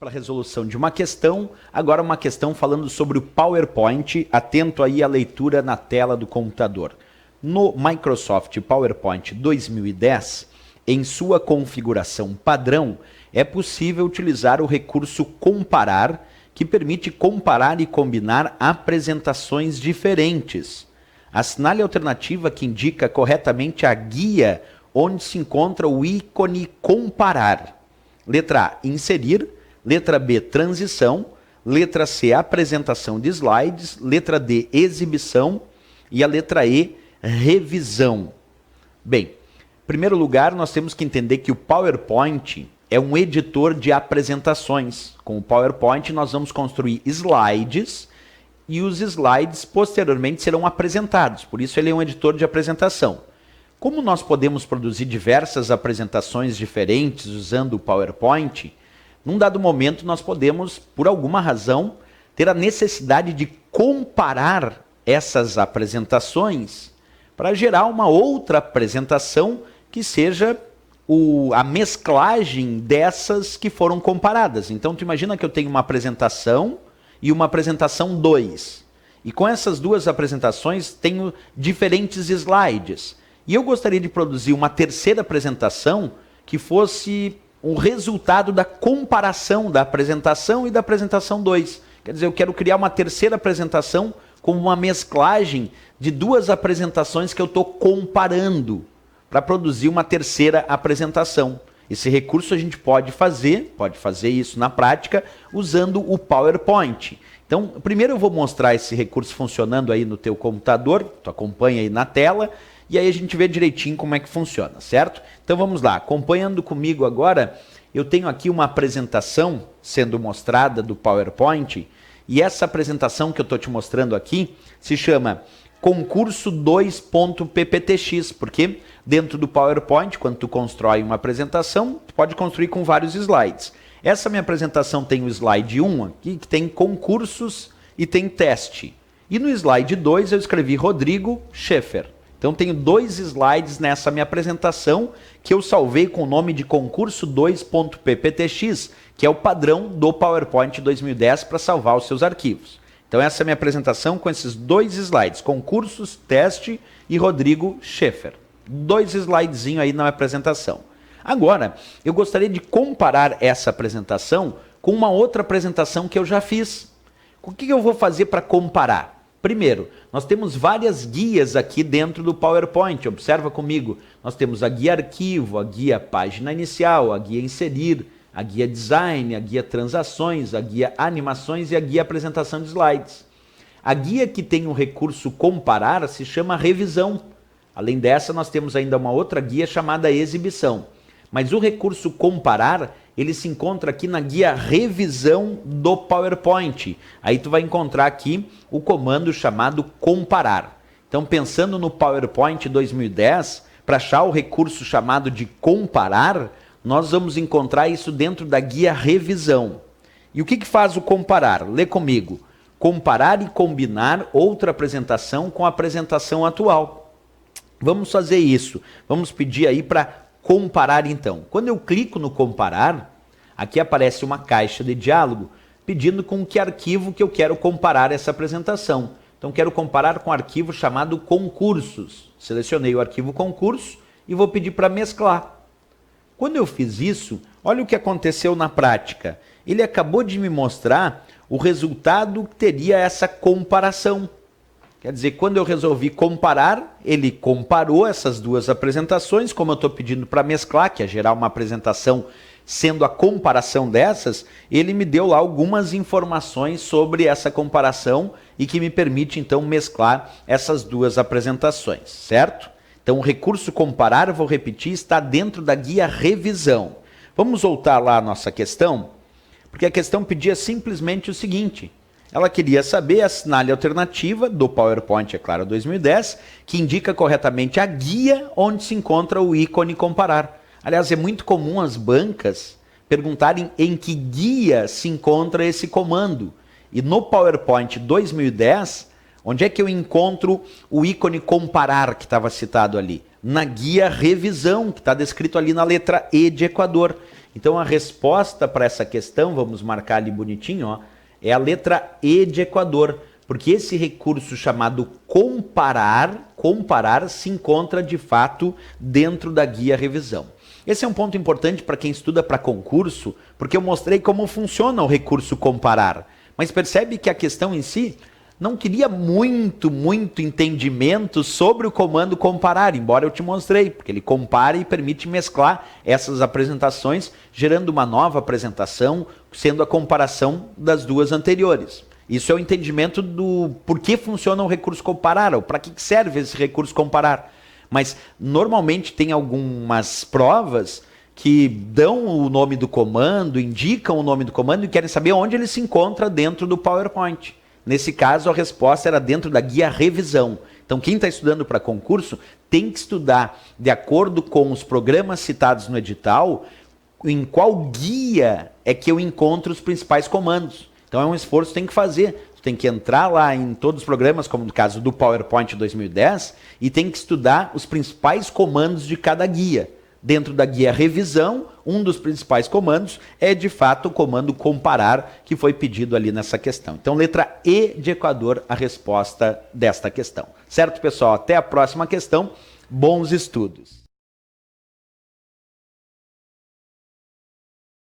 para a resolução de uma questão, agora uma questão falando sobre o PowerPoint, atento aí à leitura na tela do computador. No Microsoft PowerPoint 2010, em sua configuração padrão, é possível utilizar o recurso comparar, que permite comparar e combinar apresentações diferentes. Assinale a alternativa que indica corretamente a guia onde se encontra o ícone comparar. Letra A, inserir. Letra B, transição. Letra C, apresentação de slides. Letra D, exibição. E a letra E, revisão. Bem, em primeiro lugar, nós temos que entender que o PowerPoint é um editor de apresentações. Com o PowerPoint, nós vamos construir slides e os slides posteriormente serão apresentados. Por isso, ele é um editor de apresentação. Como nós podemos produzir diversas apresentações diferentes usando o PowerPoint, num dado momento nós podemos, por alguma razão, ter a necessidade de comparar essas apresentações para gerar uma outra apresentação que seja a mesclagem dessas que foram comparadas. Então, tu imagina que eu tenho uma apresentação e uma apresentação 2. E com essas duas apresentações tenho diferentes slides. E eu gostaria de produzir uma terceira apresentação que fosse um resultado da comparação da apresentação e da apresentação 2. Quer dizer, eu quero criar uma terceira apresentação como uma mesclagem de duas apresentações que eu estou comparando para produzir uma terceira apresentação. Esse recurso a gente pode fazer isso na prática usando o PowerPoint. Então, primeiro eu vou mostrar esse recurso funcionando aí no teu computador, tu acompanha aí na tela, e aí a gente vê direitinho como é que funciona, certo? Então vamos lá, acompanhando comigo agora, eu tenho aqui uma apresentação sendo mostrada do PowerPoint, e essa apresentação que eu estou te mostrando aqui se chama concurso 2.pptx, porque dentro do PowerPoint, quando tu constrói uma apresentação, tu pode construir com vários slides. Essa minha apresentação tem o slide 1 aqui, que tem concursos e tem teste. E no slide 2 eu escrevi Rodrigo Schaeffer. Então tenho dois slides nessa minha apresentação que eu salvei com o nome de concurso 2.pptx, que é o padrão do PowerPoint 2010 para salvar os seus arquivos. Então essa é a minha apresentação com esses dois slides, concursos, teste e Rodrigo Schaeffer. Dois slidezinhos aí na apresentação. Agora, eu gostaria de comparar essa apresentação com uma outra apresentação que eu já fiz. O que eu vou fazer para comparar? Primeiro, nós temos várias guias aqui dentro do PowerPoint, observa comigo. Nós temos a guia arquivo, a guia página inicial, a guia inserir, a guia design, a guia transações, a guia animações e a guia apresentação de slides. A guia que tem o recurso comparar se chama revisão. Além dessa, nós temos ainda uma outra guia chamada exibição. Mas o recurso comparar, ele se encontra aqui na guia revisão do PowerPoint. Aí tu vai encontrar aqui o comando chamado comparar. Então, pensando no PowerPoint 2010, para achar o recurso chamado de comparar, nós vamos encontrar isso dentro da guia revisão. E o que faz o comparar? Lê comigo. Comparar e combinar outra apresentação com a apresentação atual. Vamos fazer isso. Vamos pedir aí para comparar então. Quando eu clico no comparar, aqui aparece uma caixa de diálogo pedindo com que arquivo que eu quero comparar essa apresentação. Então quero comparar com um arquivo chamado concursos. Selecionei o arquivo concurso e vou pedir para mesclar. Quando eu fiz isso, olha o que aconteceu na prática. Ele acabou de me mostrar o resultado que teria essa comparação. Quer dizer, quando eu resolvi comparar, ele comparou essas duas apresentações, como eu estou pedindo para mesclar, que é gerar uma apresentação sendo a comparação dessas, ele me deu lá algumas informações sobre essa comparação e que me permite então mesclar essas duas apresentações, certo? Então o recurso comparar, eu vou repetir, está dentro da guia revisão. Vamos voltar lá à nossa questão, porque a questão pedia simplesmente o seguinte. Ela queria saber, assinale a alternativa do PowerPoint, é claro, 2010, que indica corretamente a guia onde se encontra o ícone comparar. Aliás, é muito comum as bancas perguntarem em que guia se encontra esse comando. E no PowerPoint 2010, onde é que eu encontro o ícone comparar que estava citado ali? Na guia revisão, que está descrito ali na letra E de Equador. Então a resposta para essa questão, vamos marcar ali bonitinho, ó, é a letra E de Equador, porque esse recurso chamado comparar se encontra de fato dentro da guia revisão. Esse é um ponto importante para quem estuda para concurso, porque eu mostrei como funciona o recurso comparar. Mas percebe que a questão em si não queria muito entendimento sobre o comando comparar, embora eu te mostrei, porque ele compara e permite mesclar essas apresentações, gerando uma nova apresentação, sendo a comparação das duas anteriores. Isso é o entendimento do por que funciona o recurso comparar, ou para que serve esse recurso comparar. Mas normalmente tem algumas provas que dão o nome do comando, indicam o nome do comando e querem saber onde ele se encontra dentro do PowerPoint. Nesse caso, a resposta era dentro da guia revisão. Então, quem está estudando para concurso tem que estudar de acordo com os programas citados no edital, em qual guia é que eu encontro os principais comandos. Então, é um esforço que tem que fazer. Tem que entrar lá em todos os programas, como no caso do PowerPoint 2010, e tem que estudar os principais comandos de cada guia. Dentro da guia revisão, um dos principais comandos é de fato o comando comparar, que foi pedido ali nessa questão. Então, letra E de Equador, a resposta desta questão. Certo, pessoal? Até a próxima questão. Bons estudos.